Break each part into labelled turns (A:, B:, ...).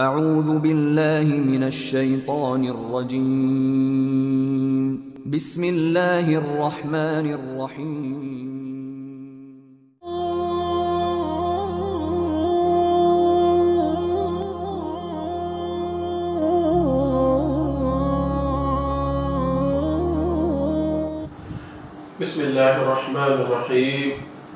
A: اعوذ باللہ من الشیطان الرجیم بسم اللہ الرحمن الرحیم
B: بسم الله الرحمن الرحيم.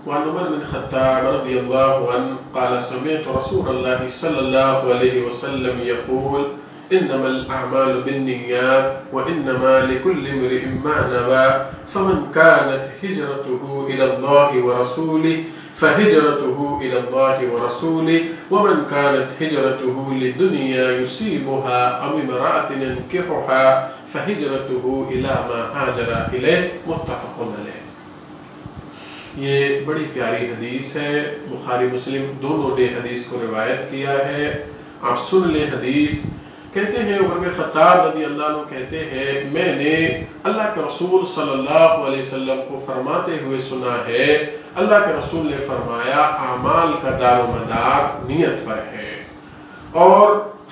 B: وعن عمر بن الخطاب رضي الله عنه قال سمعت رسول الله صلى الله عليه وسلم يقول إنما الأعمال بالنيات وإنما لكل امرئ ما نوى فمن كانت هجرته إلى الله ورسوله فهجرته إلى الله ورسوله ومن كانت هجرته لدنيا يصيبها أو امرأة ينكحها فهجرته إلى ما هاجر إليه متفق علیہ۔ یہ بڑی پیاری حدیث ہے، بخاری مسلم دونوں نے حدیث کو روایت کیا ہے۔ آپ سن لیں حدیث۔ کہتے ہیں عمر بن خطاب رضی اللہ عنہ کہتے ہیں میں نے اللہ کے رسول صلی اللہ علیہ وسلم کو فرماتے ہوئے سنا ہے، اللہ کے رسول نے فرمایا اعمال کا دار و مدار نیت پر ہے، اور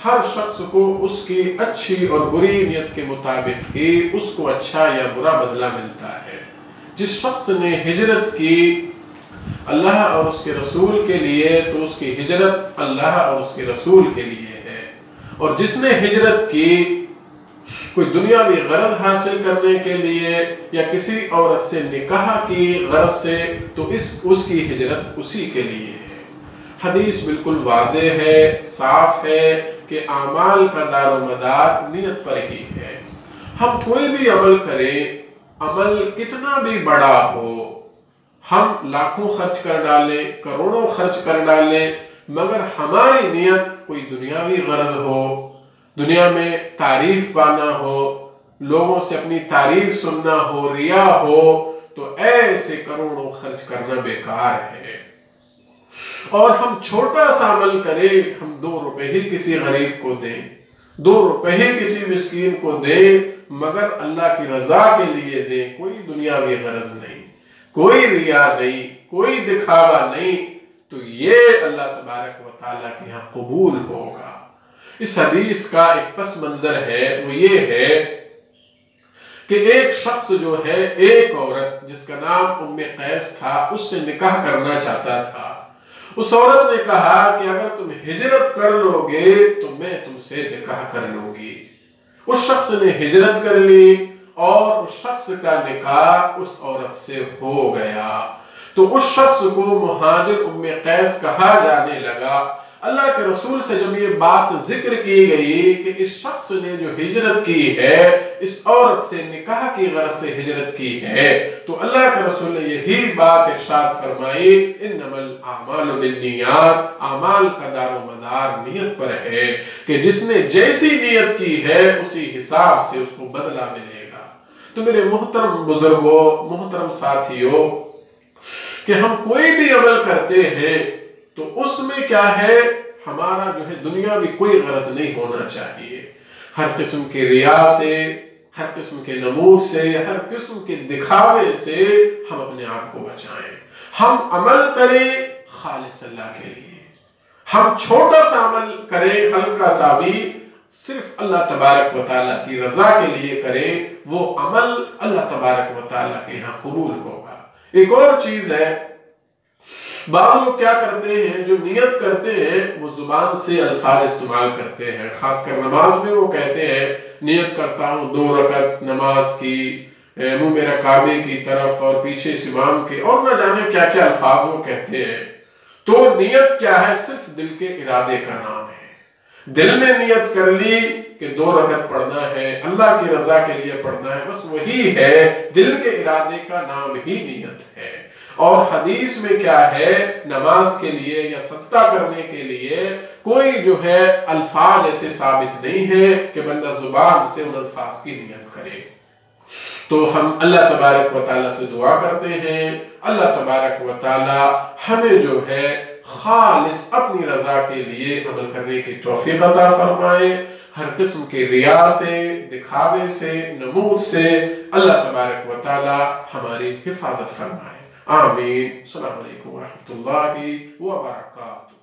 B: ہر شخص کو اس کی اچھی اور بری نیت کے مطابق ہی اس کو اچھا یا برا بدلہ ملتا ہے۔ جس شخص نے ہجرت کی اللہ اور اس کے رسول کے لیے تو اس کی ہجرت اللہ اور اس کے رسول کے لیے ہے، اور جس نے ہجرت کی کوئی دنیاوی غرض حاصل کرنے کے لیے یا کسی عورت سے نکاح کی غرض سے تو اس کی ہجرت اسی کے لیے ہے۔ حدیث بالکل واضح ہے، صاف ہے کہ اعمال کا دار و مدار نیت پر ہی ہے۔ ہم کوئی بھی عمل کریں، عمل کتنا بھی بڑا ہو، ہم لاکھوں خرچ کر ڈالیں، کروڑوں خرچ کر ڈالیں، مگر ہماری نیت کوئی دنیاوی غرض ہو، دنیا میں تعریف پانا ہو، لوگوں سے اپنی تعریف سننا ہو، ریا ہو، تو ایسے کروڑوں خرچ کرنا بیکار ہے۔ اور ہم چھوٹا سا عمل کریں، ہم 2 روپے ہی کسی غریب کو دیں، 2 روپے ہی کسی مسکین کو دیں، مگر اللہ کی رضا کے لیے دیں، کوئی دنیاوی غرض نہیں، کوئی ریا نہیں، کوئی دکھاوا نہیں، تو یہ اللہ تبارک و تعالیٰ کے یہاں قبول ہوگا۔ اس حدیث کا ایک پس منظر ہے، وہ یہ ہے کہ ایک شخص جو ہے، ایک عورت جس کا نام ام قیس تھا، اس سے نکاح کرنا چاہتا تھا۔ اس عورت نے کہا کہ اگر تم ہجرت کر لو گے تو میں تم سے نکاح کر لوں گی۔ اس شخص نے ہجرت کر لی اور اس شخص کا نکاح اس عورت سے ہو گیا، تو اس شخص کو مہاجر ام قیس کہا جانے لگا۔ اللہ کے رسول سے جب یہ بات ذکر کی گئی کہ اس شخص نے جو ہجرت کی ہے، اس عورت سے نکاح کی غرض سے ہجرت کی ہے، تو اللہ کے رسول نے یہی بات ارشاد فرمائی، انما الاعمال بالنیات، اعمال کا دار و مدار نیت پر ہے، کہ جس نے جیسی نیت کی ہے اسی حساب سے اس کو بدلہ ملے گا۔ تو میرے محترم بزرگوں، محترم ساتھیوں، کہ ہم کوئی بھی عمل کرتے ہیں تو اس میں کیا ہے، ہمارا جو ہے دنیاوی کوئی غرض نہیں ہونا چاہیے۔ ہر قسم کے ریا سے، ہر قسم کے نمود سے، ہر قسم کے دکھاوے سے ہم اپنے آپ کو بچائیں۔ ہم عمل کریں خالص اللہ کے لیے، ہم چھوٹا سا عمل کریں، ہلکا سا بھی، صرف اللہ تبارک و تعالیٰ کی رضا کے لیے کریں، وہ عمل اللہ تبارک و تعالیٰ کے یہاں قبول ہوگا۔ ایک اور چیز ہے، بعض لوگ کیا کرتے ہیں، جو نیت کرتے ہیں وہ زبان سے الفاظ استعمال کرتے ہیں، خاص کر نماز میں وہ کہتے ہیں نیت کرتا ہوں 2 رکعت نماز کی، منہ میرا کعبے کی طرف اور پیچھے امام کے، اور نہ جانے کیا کیا الفاظ وہ کہتے ہیں۔ تو نیت کیا ہے، صرف دل کے ارادے کا نام ہے۔ دل میں نیت کر لی کہ 2 رکعت پڑھنا ہے، اللہ کی رضا کے لیے پڑھنا ہے، بس وہی ہے، دل کے ارادے کا نام ہی نیت ہے۔ اور حدیث میں کیا ہے، نماز کے لیے یا صدقہ کرنے کے لیے کوئی جو ہے الفاظ ایسے ثابت نہیں ہے کہ بندہ زبان سے ان الفاظ کی نیت کرے۔ تو ہم اللہ تبارک و تعالیٰ سے دعا کرتے ہیں، اللہ تبارک و تعالیٰ ہمیں جو ہے خالص اپنی رضا کے لیے عمل کرنے کی توفیق عطا فرمائے، ہر قسم کے ریا سے، دکھاوے سے، نمود سے اللہ تبارک و تعالیٰ ہماری حفاظت فرمائے۔ آمین۔ السلام علیکم ورحمۃ اللہ وبرکاتہ۔